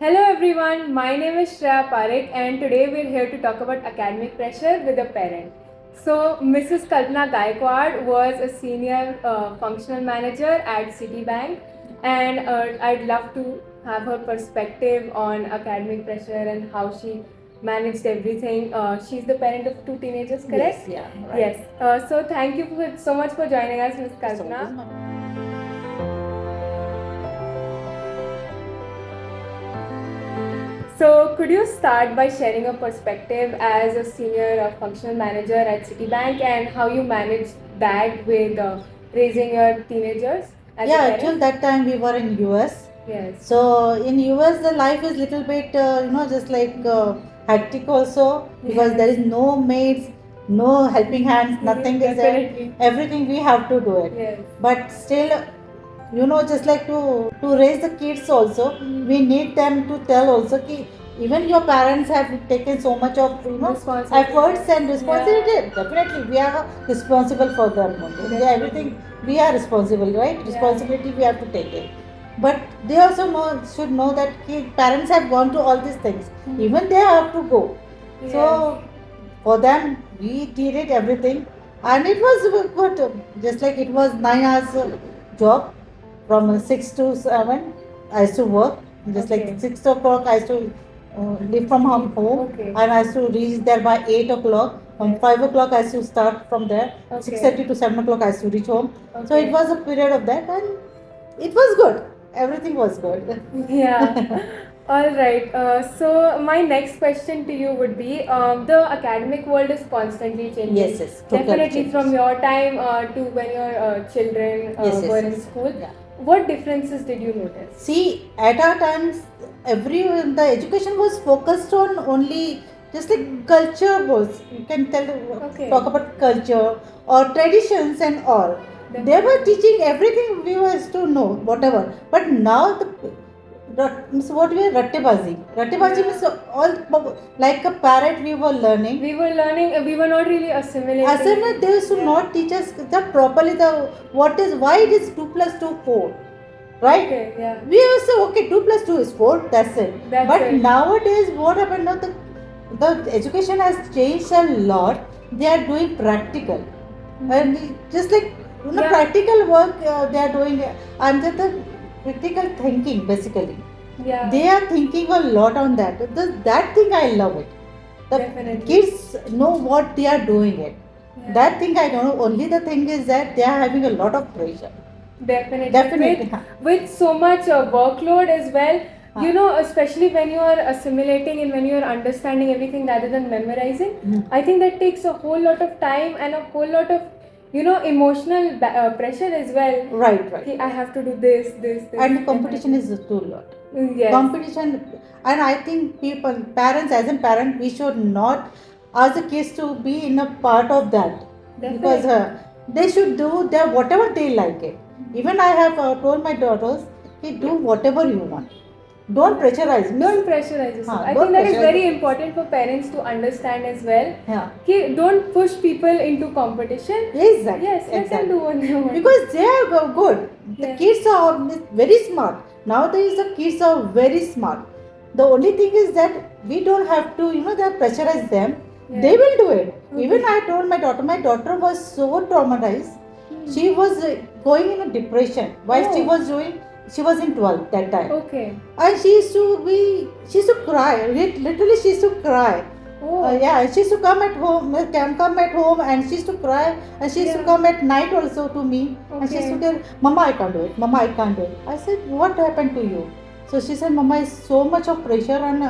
Hello everyone, my name is Shreya Parekh and today we're here to talk about academic pressure with a parent. So, Mrs. Kalpana Gaikwad was a senior functional manager at Citibank, and I'd love to have her perspective on academic pressure and how she managed everything. She's the parent of two teenagers, correct? Yes, yeah, right. Yes. So, thank you so much for joining us, Ms. So, this is Kalpana. my- So, could you start by sharing a perspective as a senior functional manager at Citibank and how you managed that with raising your teenagers as a Yeah, parent? till that time we were in US. Yes. So in US the life is little bit just like hectic also, because Yes. there is no maids, no helping hands, nothing is there. Definitely. Everything we have to do it. Yes. But still, just like to raise the kids also, we need them to tell also ki even your parents have taken so much of Responsibility. efforts and responsibility. Yeah. Definitely we are responsible for them. Definitely. Everything we are responsible, right? Yeah. Responsibility we have to take it. But they also should know that parents have gone to all these things. Even they have to go. Yes. So for them we did it everything, and it was good. Just like it was 9 hours job from 6 to 7. I used to work. Just Okay. like 6 o'clock I used to leave from home, Okay. and I used to reach there by 8 o'clock. From Yes. 5 o'clock I used to start from there. Okay. 6:30 to 7 o'clock I used to reach home. So Okay. it was a period of that, and it was good. Everything was good. Yeah. All right. So my next question to you would be: the academic world is constantly changing. Yes, yes, totally Definitely changed. from your time to when your children Yes, yes, were yes. in school. Yeah. What differences did you notice? See, at our times, the education was focused on only just like culture was. You can Okay. talk about culture or traditions and all. They were teaching everything we was to know, whatever. But now means what we are rattebazi. Rattebazi means all like a parrot we were learning. We were learning. We were not really assimilating. Assessment, they should not teach us properly why it is 2 plus 2 4, right? Okay. Yeah. We used to say okay 2 plus 2 is 4, that's it. That's But it. nowadays what happened now, the education has changed a lot. They are doing practical, and just like Yeah. practical work they are doing under the critical thinking basically. Yeah. They are thinking a lot on that. That thing I love it. The Definitely. kids know what they are doing it. Yeah. That thing I don't know. Only the thing is that they are having a lot of pressure. Definitely. Definitely. With so much workload as well, you know, especially when you are assimilating and when you are understanding everything rather than memorizing, I think that takes a whole lot of time and a whole lot of, emotional pressure as well. Right. Okay, I have to do this. And competition is too lot. Yes. Competition, and I think parents, as a parent, we should not ask the kids to be in a part of that. Definitely. Because they should do whatever they like it. Even I have told my daughters, hey, do whatever you want. Don't pressurize me. Don't pressurize yourself. I don't think that is pressurize very yourself. important for parents to understand as well. Yeah. Okay, don't push people into competition. Exactly. Yes, let them exactly. do what they want. Because they are good. The Yeah. kids are very smart. Nowadays the kids are very smart. The only thing is that we don't have to, they pressurize them. Yeah. They will do it. Okay. Even I told my daughter was so traumatized. She was going in a depression while she was in 12th that time. Okay. And she used to cry. Literally she used to cry. Oh. Yeah, she used to come at home, and she used to cry, and she used to Yeah. come at night also to me, and she used to Okay. tell, Mama, I can't do it, Mama, I can't do it. I said, what happened to you? So she said, Mama, it's so much of pressure, and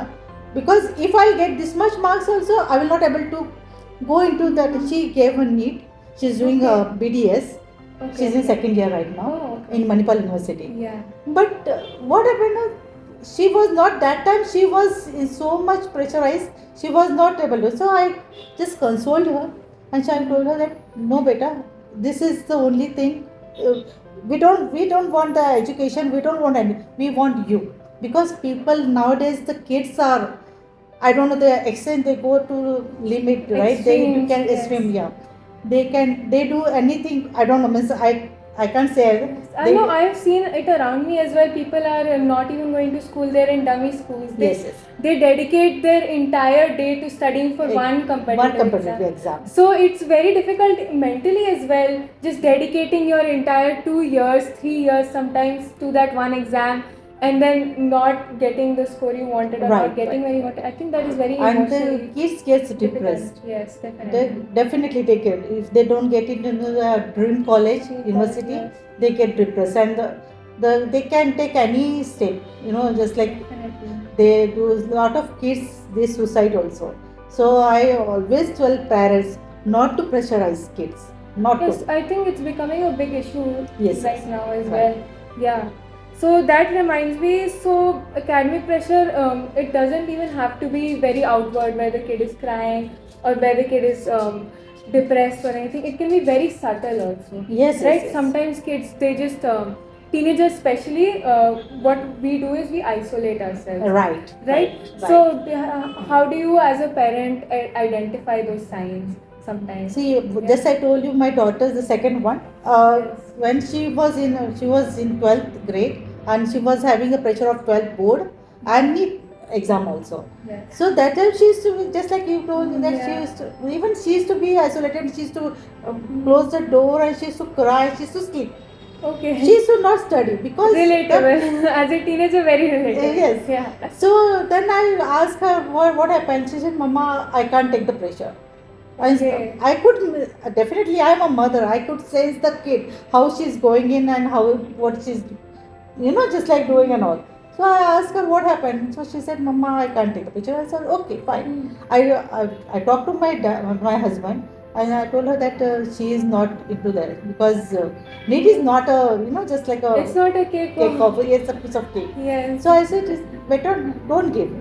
because if I get this much marks also, I will not able to go into that. She gave a NEET. She's doing Okay. BDS. Okay. She's in second year right now Oh, okay. in Manipal University. Yeah. But what happened? She was not that time. She was in so much pressurized. She was not able to. So I just consoled her, and I told her that no, beta, this is the only thing. We don't want the education. We don't want any. We want you, because people nowadays, the kids are, I don't know the extent they go to limit, right? They Extremes, can yes. extreme, yeah. They do anything. I don't know. Means I can't say. I know, I've seen it around me as well. People are not even going to school, they're in dummy schools. Yes. They dedicate their entire day to studying for one competitive exam. So it's very difficult mentally as well, just dedicating your entire 2 years, 3 years sometimes to that one exam, and then not getting the score you wanted or not getting where you wanted. I think that is very And the emotionally kids gets difficult. depressed. Yes, They definitely. definitely take it. If they don't get into the dream college, university, Yes. they get depressed, and they can take any step. Just like Definitely. they do. A lot of kids they suicide also. So I always tell parents not to pressurize kids. Not Yes, to. I think it's becoming a big issue Yes, right yes. now as Right. well. Yeah. So that reminds me, so academic pressure, it doesn't even have to be very outward where the kid is crying or where the kid is depressed or anything. It can be very subtle also. Yes, Right? yes. Sometimes kids, they just, teenagers especially, what we do is we isolate ourselves. Right. So how do you as a parent identify those signs sometimes? See, just I told you, my daughter is the second one. When she was in 12th grade, and she was having a pressure of 12th board and NEET exam also. Yes. So that time she used to be, just like you told me, that Yeah. she used to be isolated. She used to close the door, and she used to cry. She used to sleep. Okay. She used to not study because Relatable. As a teenager, very relatable. Yes. Yeah. So then I asked her what happened. She said, "Mama, I can't take the pressure." Okay. I could definitely. I am a mother. I could sense the kid, how she's going in and what she's, just like doing and all. So I asked her what happened. So she said, "Mama, I can't take the picture." I said, "Okay, fine." I talked to my husband, and I told her that she is not into that, because need is not a, just like a It's not a cake. cake of, it's a piece of cake. Yes. So I said, it's better don't give.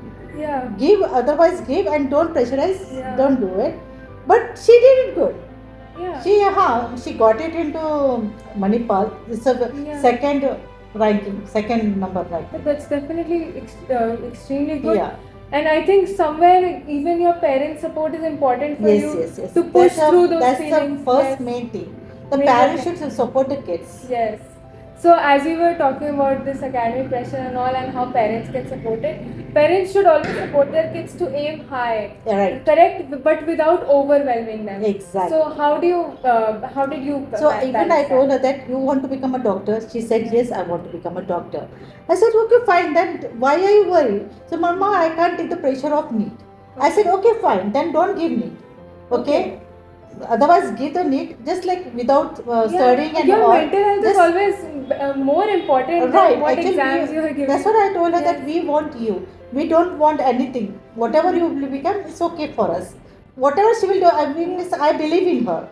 Yeah. Give, otherwise give, and don't pressurize. Yeah. Don't do it. But she did it good. Yeah. She got it into Manipal. It's a Yeah. second number ranking. That's definitely extremely good. Yeah. And I think somewhere even your parents' support is important for you Yes. to push through those That's feelings. the first Yes. main thing. The Major parents thing. should support the kids. Yes. So as we were talking about this academic pressure and all, and how parents get supported, parents should always support their kids to aim high. Right. Correct, but without overwhelming them. Exactly. So how did you? So even I told her that you want to become a doctor. She said, yes, I want to become a doctor. I said, okay, fine. Then why are you worried? So, Mama, I can't take the pressure of NEET. I said, okay, fine. Then don't give NEET. Okay. Otherwise, give the NEET, just like without studying and your all. mental health is always more important than what Actually, exams you are giving. That's what I told her, that we want you. We don't want anything. Whatever you will become, it's okay for us. Whatever she will do, I believe in her.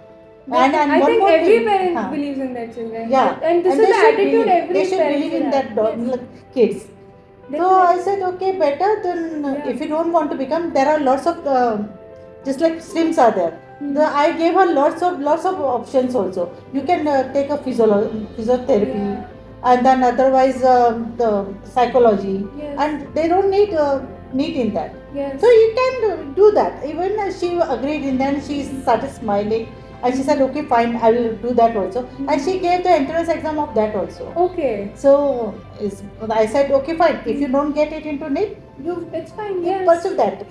And I one think more every thing. parent believes in their children. Yeah. And this is they the should attitude believe, every they should parent believe in should that have. kids. So I said, okay, better than if you don't want to become, there are lots of just like streams are there. I gave her lots of options also. You can take a physiotherapy, and then otherwise the psychology, and they don't need NEET in that. Yes. So you can do that. Even she agreed, and then she started smiling. And she said, okay, fine, I will do that also. And she gave the entrance exam of that also. Okay. So I said, okay, fine. If you don't get it into NEET, it's fine. Yes. pursue that.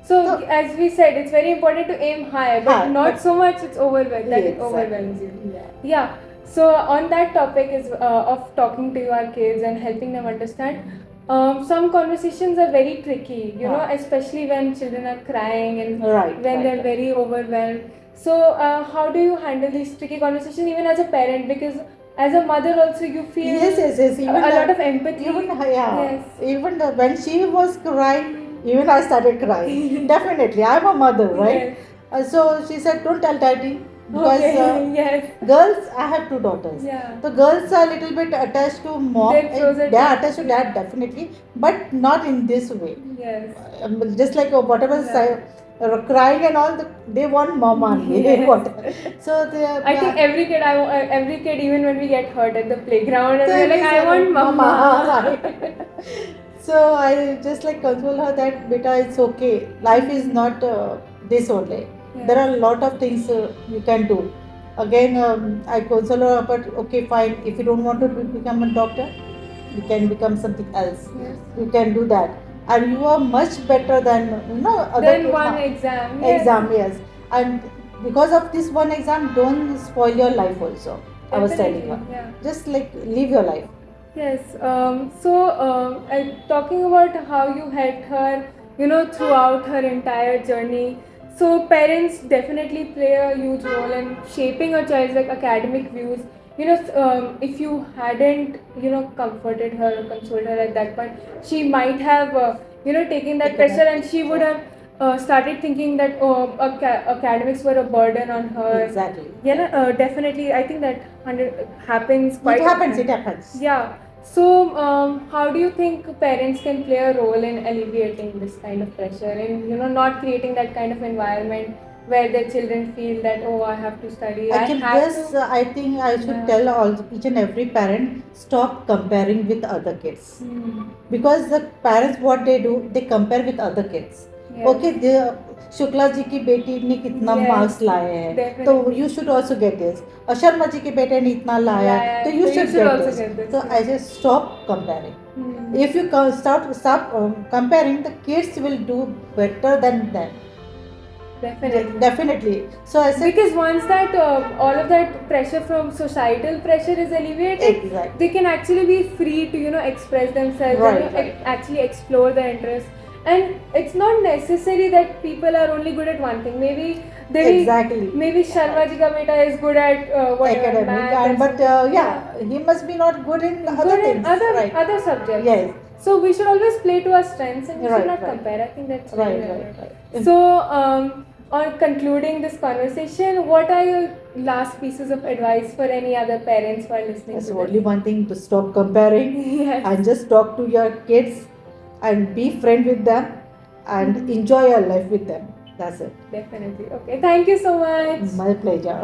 So as we said, it's very important to aim high, but not so much it overwhelms you. Yeah. So on that topic is of talking to your kids and helping them understand. Some conversations are very tricky, you know, especially when children are crying and when they're very overwhelmed. So how do you handle these tricky conversations even as a parent? Because as a mother also you feel Even a lot of empathy. Even when she was crying, even I started crying. Definitely, I'm a mother, right? So she said, don't tell daddy. Because girls, I have two daughters. The girls are a little bit attached to mom. They are attached to dad, definitely, but not in this way. Just like whatever crying and all, they want mom only. So I think every kid, even when we get hurt at the playground, and we're like, I want mama. So I just like console her that, beta, it's okay. Life is not this only. There are a lot of things you can do. Again, I console her, but okay, fine. If you don't want to become a doctor, you can become something else. Yes. You can do that, and you are much better than other Then kids one now. exam. Yes. Exam, yes, and because of this one exam, don't spoil your life. Also, I was telling her, Definitely, yeah. just like live your life. Yes. Talking about how you helped her, throughout her entire journey. So parents definitely play a huge role in shaping a child's like academic views. If you hadn't, comforted her or consoled her at that point, she might have, taken that Taken pressure, that- and she would have started thinking that academics were a burden on her. Exactly. Yeah, definitely. I think that happens quite It happens. often. It happens. Yeah. So, how do you think parents can play a role in alleviating this kind of pressure and not creating that kind of environment where their children feel that, oh, I have to study, I Actually, have yes, to. I think I should Yeah. tell all each and every parent, stop comparing with other kids. Hmm. Because the parents, what they do, they compare with other kids. Yes. Okay, Shukla ji की बेटी ने कितना Yes, marks लाए हैं, तो definitely. You should also get this. और शर्मा जी के बेटे ने इतना लाया है, तो you should get also this. get this. तो I just stop comparing. Hmm. If you stop comparing, the kids will do better than them. Definitely. Definitely. So I said, Because once that all of that pressure from societal pressure is alleviated, exactly. they can actually be free to express themselves Right, and right. actually explore their interests. And it's not necessary that people are only good at one thing. Exactly. Maybe Sharma ji ka beta is good at whatever Academic, math and but something. yeah, he must be not good in other Good in things. Right. other subjects. Yes. So we should always play to our strengths and we should Right, not right. compare. I think that's Right, really right, right. right. So on concluding this conversation, what are your last pieces of advice for any other parents who are listening There's to only this? one thing: to stop comparing Yes. and just talk to your kids and be friend with them and enjoy your life with them. That's it. Definitely. Okay. Thank you so much. My pleasure.